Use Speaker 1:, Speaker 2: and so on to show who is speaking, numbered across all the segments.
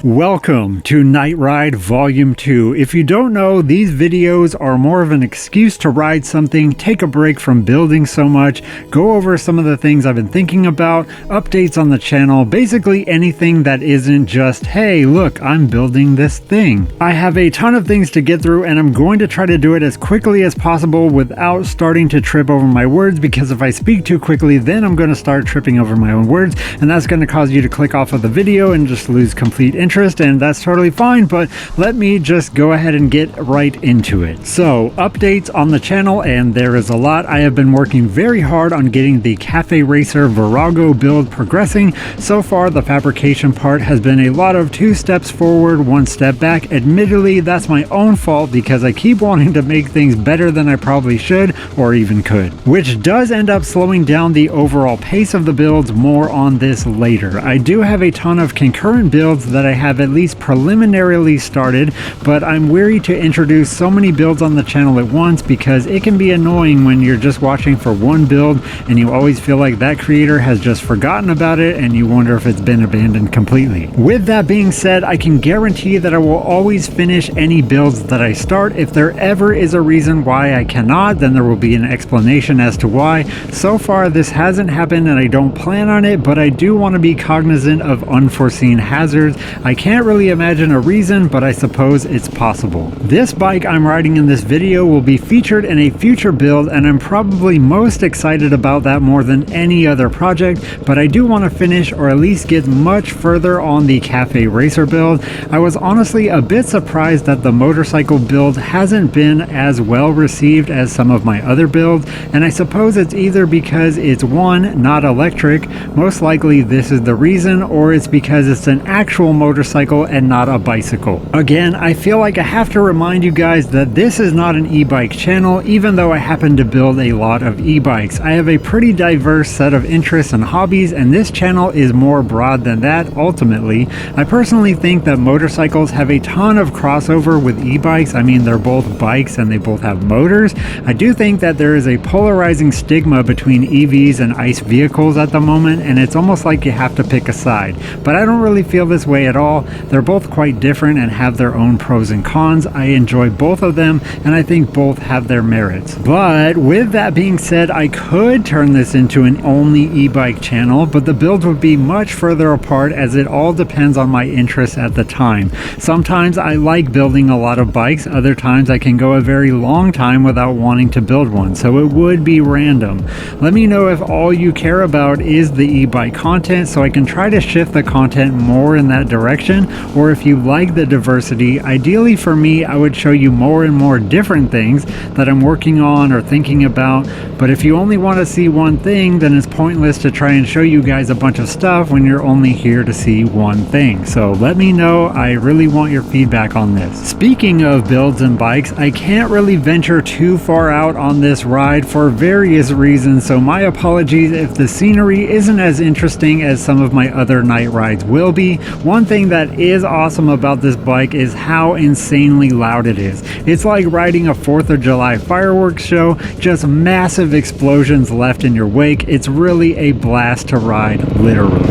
Speaker 1: Welcome to Night Ride Volume 2. If you don't know, these videos are more of an excuse to ride something, take a break from building so much, go over some of the things I've been thinking about, updates on the channel, basically anything that isn't just, hey, look, I'm building this thing. I have a ton of things to get through and I'm going to try to do it as quickly as possible without starting to trip over my words, because if I speak too quickly, then I'm going to start tripping over my own words, and that's going to cause you to click off of the video and just lose complete interest, and that's totally fine, but let me just go ahead and get right into it. So, updates on the channel, and there is a lot. I have been working very hard on getting the Cafe Racer Virago build progressing. So far, the fabrication part has been a lot of 2 steps forward, 1 step back. Admittedly, that's my own fault because I keep wanting to make things better than I probably should or even could, which does end up slowing down the overall pace of the builds. More on this later. I do have a ton of concurrent builds that I have at least preliminarily started, but I'm weary to introduce so many builds on the channel at once because it can be annoying when you're just watching for one build and you always feel like that creator has just forgotten about it and you wonder if it's been abandoned completely. With that being said, I can guarantee that I will always finish any builds that I start. If there ever is a reason why I cannot, then there will be an explanation as to why. So far, this hasn't happened and I don't plan on it, but I do want to be cognizant of unforeseen hazards. I can't really imagine a reason, but I suppose it's possible. This bike I'm riding in this video will be featured in a future build, and I'm probably most excited about that more than any other project, but I do want to finish or at least get much further on the Cafe Racer build. I was honestly a bit surprised that the motorcycle build hasn't been as well received as some of my other builds, and I suppose it's either because it's one, not electric, most likely this is the reason, or it's because it's an actual motorcycle and not a bicycle. Again, I feel like I have to remind you guys that this is not an e-bike channel, even though I happen to build a lot of e-bikes. I have a pretty diverse set of interests and hobbies, and this channel is more broad than that ultimately. I personally think that motorcycles have a ton of crossover with e-bikes. I mean, they're both bikes and they both have motors. I do think that there is a polarizing stigma between EVs and ICE vehicles at the moment, and it's almost like you have to pick a side. But I don't really feel this way at all. They're both quite different and have their own pros and cons. I enjoy both of them, and I think both have their merits. But with that being said, I could turn this into an only e-bike channel, but the builds would be much further apart as it all depends on my interests at the time. Sometimes I like building a lot of bikes, other times I can go a very long time without wanting to build one, so it would be random. Let me know if all you care about is the e-bike content so I can try to shift the content more in that direction, or if you like the diversity. Ideally for me, I would show you more and more different things that I'm working on or thinking about, but if you only want to see one thing, then it's pointless to try and show you guys a bunch of stuff when you're only here to see one thing. So let me know, I really want your feedback on this. Speaking of builds and bikes, I can't really venture too far out on this ride for various reasons, so my apologies if the scenery isn't as interesting as some of my other night rides will be. One thing that is awesome about this bike is how insanely loud it is. It's like riding a 4th of July fireworks show, just massive explosions left in your wake. It's really a blast to ride, literally.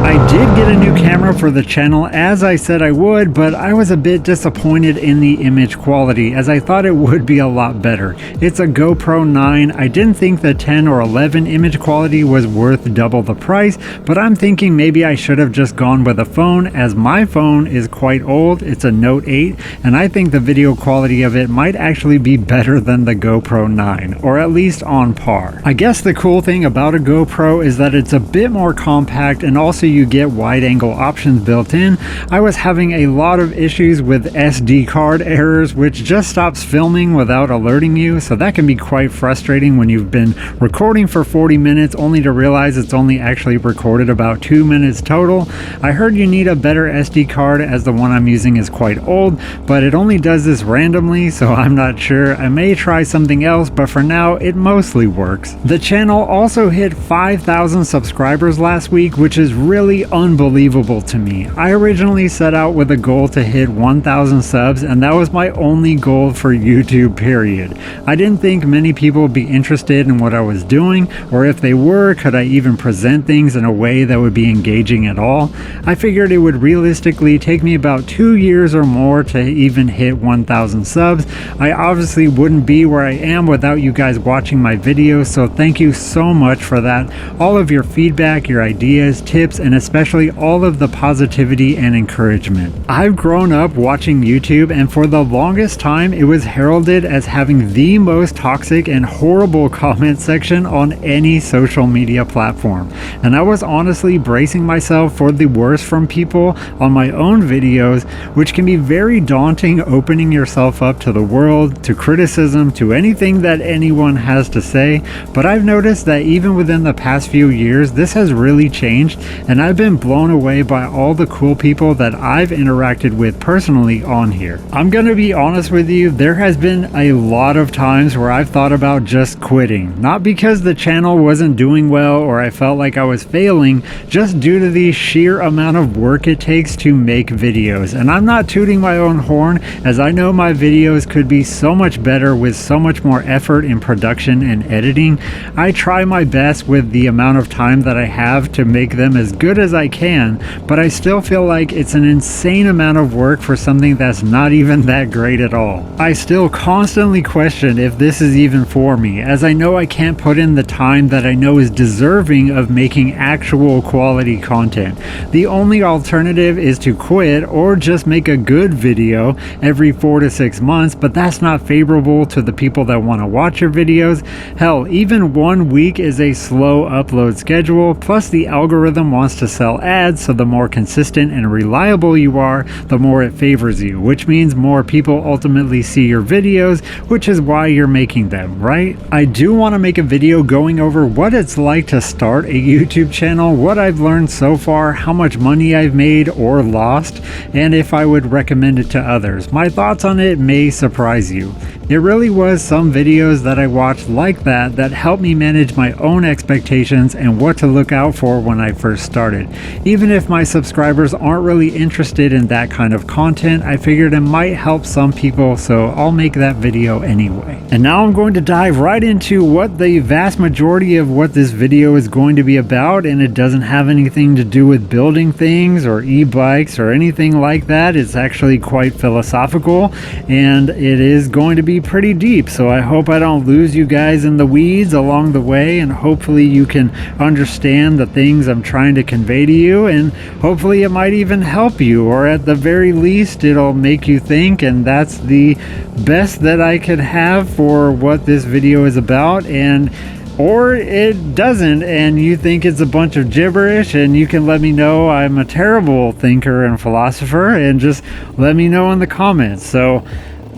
Speaker 1: I did get a new camera for the channel as I said I would, but I was a bit disappointed in the image quality as I thought it would be a lot better. It's a GoPro 9. I didn't think the 10 or 11 image quality was worth double the price, but I'm thinking maybe I should have just gone with a phone, as my phone is quite old. It's a Note 8, and I think the video quality of it might actually be better than the GoPro 9, or at least on par. I guess the cool thing about a GoPro is that it's a bit more compact, and also you get wide angle options built in. I was having a lot of issues with SD card errors, which just stops filming without alerting you, so that can be quite frustrating when you've been recording for 40 minutes only to realize it's only actually recorded about 2 minutes total. I heard you need a better SD card as the one I'm using is quite old, but it only does this randomly, so I'm not sure. I may try something else, but for now it mostly works. The channel also hit 5,000 subscribers last week, which is really be unbelievable to me. I originally set out with a goal to hit 1,000 subs, and that was my only goal for YouTube, period. I didn't think many people would be interested in what I was doing, or if they were, could I even present things in a way that would be engaging at all. I figured it would realistically take me about 2 years or more to even hit 1,000 subs. I obviously wouldn't be where I am without you guys watching my videos, so thank you so much for that. All of your feedback, your ideas, tips, and especially all of the positivity and encouragement. I've grown up watching YouTube, and for the longest time it was heralded as having the most toxic and horrible comment section on any social media platform, and I was honestly bracing myself for the worst from people on my own videos, which can be very daunting, opening yourself up to the world, to criticism, to anything that anyone has to say. But I've noticed that even within the past few years, this has really changed, and I've been blown away by all the cool people that I've interacted with personally on here. I'm gonna be honest with you, there has been a lot of times where I've thought about just quitting, not because the channel wasn't doing well or I felt like I was failing, just due to the sheer amount of work it takes to make videos. And I'm not tooting my own horn, as I know my videos could be so much better with so much more effort in production and editing. I try my best with the amount of time that I have to make them as good as I can, but I still feel like it's an insane amount of work for something that's not even that great at all. I still constantly question if this is even for me, as I know I can't put in the time that I know is deserving of making actual quality content. The only alternative is to quit or just make a good video every 4 to 6 months, but that's not favorable to the people that want to watch your videos. Hell, even 1 week is a slow upload schedule, plus the algorithm wants to sell ads, so the more consistent and reliable you are, the more it favors you, which means more people ultimately see your videos, which is why you're making them, right? I do want to make a video going over what it's like to start a YouTube channel, what I've learned so far, how much money I've made or lost, and if I would recommend it to others. My thoughts on it may surprise you. It really was some videos that I watched like that helped me manage my own expectations and what to look out for when I first started. Even if my subscribers aren't really interested in that kind of content, I figured it might help some people, so I'll make that video anyway. And now I'm going to dive right into what the vast majority of what this video is going to be about, and it doesn't have anything to do with building things or e-bikes or anything like that. It's actually quite philosophical, and it is going to be pretty deep, so I hope I don't lose you guys in the weeds along the way, and hopefully you can understand the things I'm trying to convey to you, and hopefully it might even help you, or at the very least it'll make you think, and that's the best that I could have for what this video is about. And or it doesn't, and you think it's a bunch of gibberish, and you can let me know I'm a terrible thinker and philosopher, and just let me know in the comments. So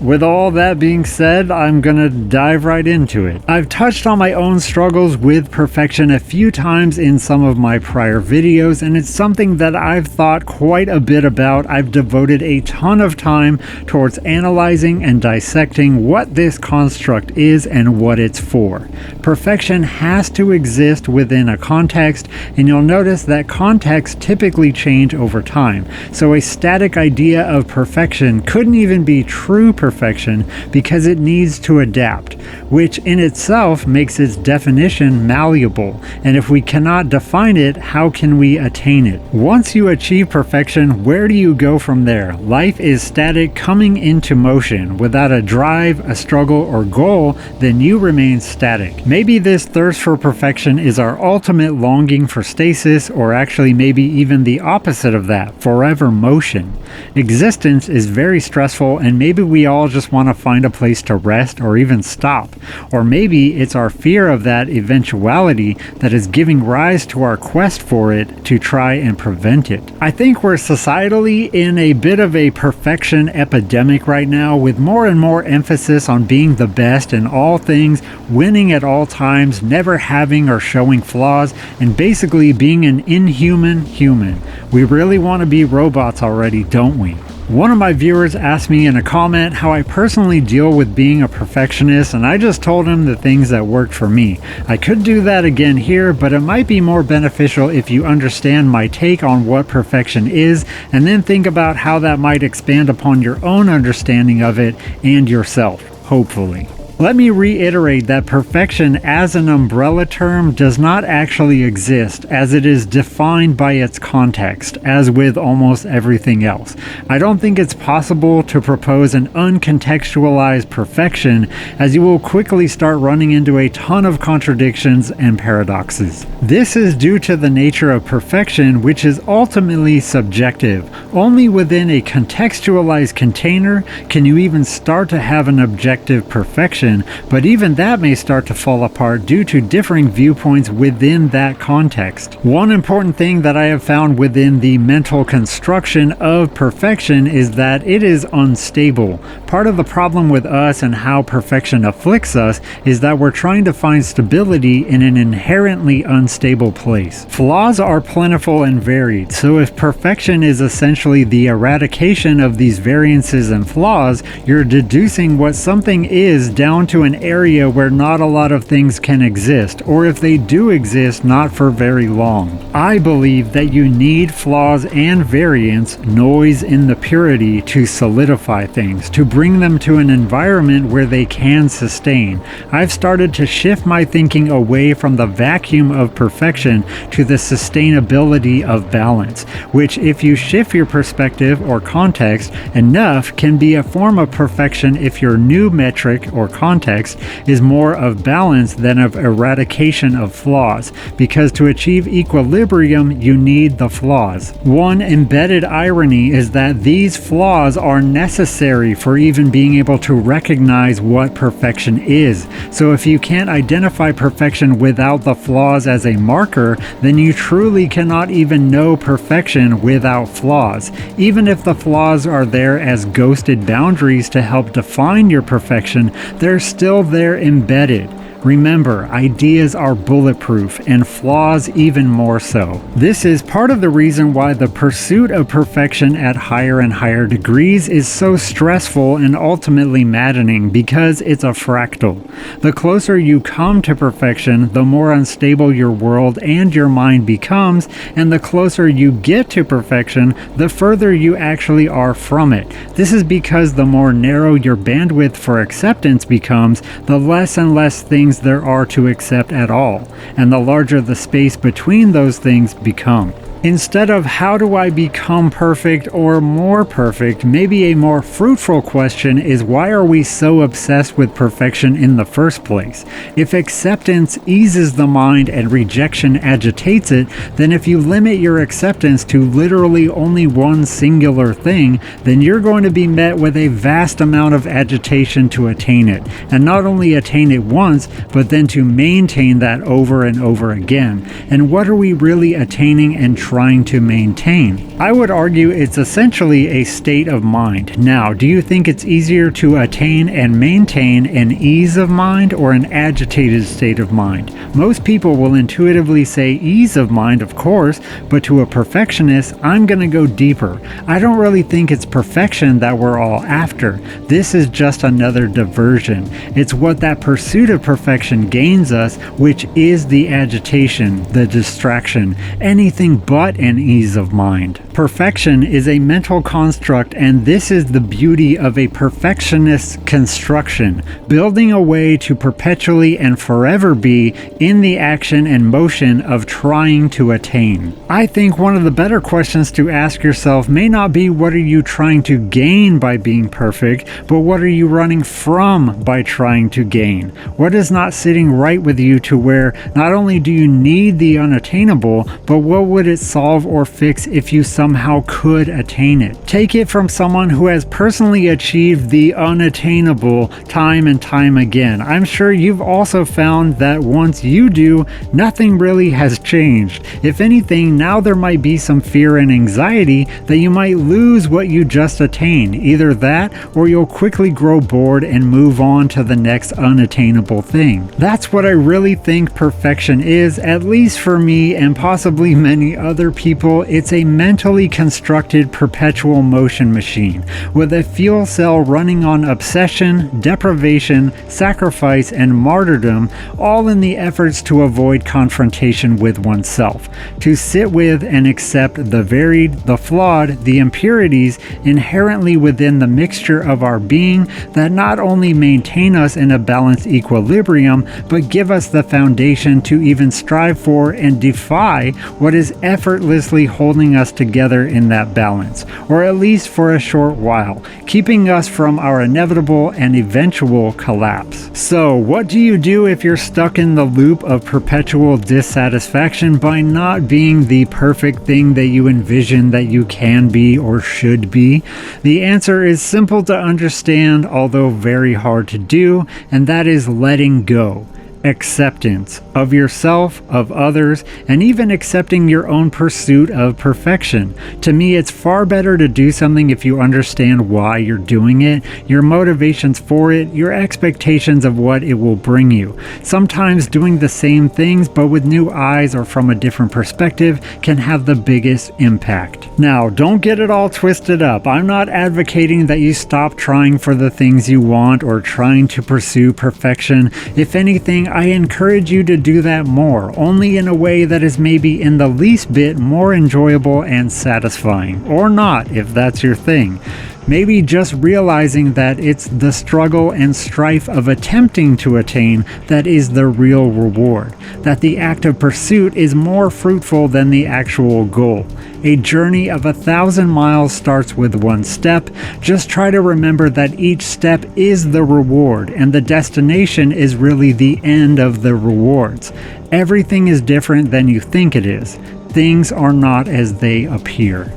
Speaker 1: with all that being said, I'm gonna dive right into it. I've touched on my own struggles with perfection a few times in some of my prior videos, and it's something that I've thought quite a bit about. I've devoted a ton of time towards analyzing and dissecting what this construct is and what it's for. Perfection has to exist within a context, and you'll notice that contexts typically change over time. So a static idea of perfection couldn't even be true perfection because it needs to adapt, which in itself makes its definition malleable. And if we cannot define it, how can we attain it? Once you achieve perfection, where do you go from there? Life is static, coming into motion. Without a drive, a struggle, or goal, then you remain static. Maybe this thirst for perfection is our ultimate longing for stasis, or actually maybe even the opposite of that, forever motion. Existence is very stressful, and maybe we all just want to find a place to rest or even stop. Or maybe it's our fear of that eventuality that is giving rise to our quest for it to try and prevent it. I think we're societally in a bit of a perfection epidemic right now, with more and more emphasis on being the best in all things, winning at all times, never having or showing flaws, and basically being an inhuman human. We really want to be robots already, don't we? One of my viewers asked me in a comment how I personally deal with being a perfectionist, and I just told him the things that worked for me. I could do that again here, but it might be more beneficial if you understand my take on what perfection is, and then think about how that might expand upon your own understanding of it and yourself, hopefully. Let me reiterate that perfection as an umbrella term does not actually exist, as it is defined by its context, as with almost everything else. I don't think it's possible to propose an uncontextualized perfection, as you will quickly start running into a ton of contradictions and paradoxes. This is due to the nature of perfection, which is ultimately subjective. Only within a contextualized container can you even start to have an objective perfection, but even that may start to fall apart due to differing viewpoints within that context. One important thing that I have found within the mental construction of perfection is that it is unstable. Part of the problem with us and how perfection afflicts us is that we're trying to find stability in an inherently unstable place. Flaws are plentiful and varied, so if perfection is essentially the eradication of these variances and flaws, you're deducing what something is down to an area where not a lot of things can exist, or if they do exist, not for very long. I believe that you need flaws and variance, noise in the purity, to solidify things, to bring them to an environment where they can sustain. I've started to shift my thinking away from the vacuum of perfection to the sustainability of balance, which, if you shift your perspective or context enough, can be a form of perfection if your new metric or context is more of balance than of eradication of flaws, because to achieve equilibrium you need the flaws. One embedded irony is that these flaws are necessary for even being able to recognize what perfection is. So if you can't identify perfection without the flaws as a marker, then you truly cannot even know perfection without flaws. Even if the flaws are there as ghosted boundaries to help define your perfection, they're still there embedded. Remember, ideas are bulletproof, and flaws even more so. This is part of the reason why the pursuit of perfection at higher and higher degrees is so stressful and ultimately maddening, because it's a fractal. The closer you come to perfection, the more unstable your world and your mind becomes, and the closer you get to perfection, the further you actually are from it. This is because the more narrow your bandwidth for acceptance becomes, the less and less things there are to accept at all, and the larger the space between those things become. Instead of how do I become perfect or more perfect, maybe a more fruitful question is, why are we so obsessed with perfection in the first place? If acceptance eases the mind and rejection agitates it, then if you limit your acceptance to literally only one singular thing, then you're going to be met with a vast amount of agitation to attain it. And not only attain it once, but then to maintain that over and over again. And what are we really attaining and trying to maintain? I would argue it's essentially a state of mind. Now, do you think it's easier to attain and maintain an ease of mind or an agitated state of mind? Most people will intuitively say ease of mind, of course, but to a perfectionist, I'm going to go deeper. I don't really think it's perfection that we're all after. This is just another diversion. It's what that pursuit of perfection gains us, which is the agitation, the distraction, anything but an ease of mind. Perfection is a mental construct, and this is the beauty of a perfectionist's construction, building a way to perpetually and forever be in the action and motion of trying to attain. I think one of the better questions to ask yourself may not be what are you trying to gain by being perfect, but what are you running from by trying to gain? What is not sitting right with you to where not only do you need the unattainable, but what would it solve or fix if you somehow could attain it? Take it from someone who has personally achieved the unattainable time and time again. I'm sure you've also found that once you do, nothing really has changed. If anything, now there might be some fear and anxiety that you might lose what you just attained. Either that, or you'll quickly grow bored and move on to the next unattainable thing. That's what I really think perfection is, at least for me and possibly many others. other people, it's a mentally constructed perpetual motion machine with a fuel cell running on obsession, deprivation, sacrifice, and martyrdom, all in the efforts to avoid confrontation with oneself, to sit with and accept the varied, the flawed, the impurities inherently within the mixture of our being that not only maintain us in a balanced equilibrium, but give us the foundation to even strive for and defy what is effortlessly holding us together in that balance, or at least for a short while, keeping us from our inevitable and eventual collapse. So, what do you do if you're stuck in the loop of perpetual dissatisfaction by not being the perfect thing that you envision that you can be or should be? The answer is simple to understand, although very hard to do, and that is letting go. Acceptance of yourself, of others, and even accepting your own pursuit of perfection. To me, it's far better to do something if you understand why you're doing it, your motivations for it, your expectations of what it will bring you. Sometimes doing the same things but with new eyes or from a different perspective can have the biggest impact. Now, don't get it all twisted up. I'm not advocating that you stop trying for the things you want or trying to pursue perfection. If anything, I encourage you to do that more, only in a way that is maybe in the least bit more enjoyable and satisfying, or not, if that's your thing. Maybe just realizing that it's the struggle and strife of attempting to attain that is the real reward, that the act of pursuit is more fruitful than the actual goal. A journey of 1,000 miles starts with one step. Just try to remember that each step is the reward, and the destination is really the end of the rewards. Everything is different than you think it is. Things are not as they appear.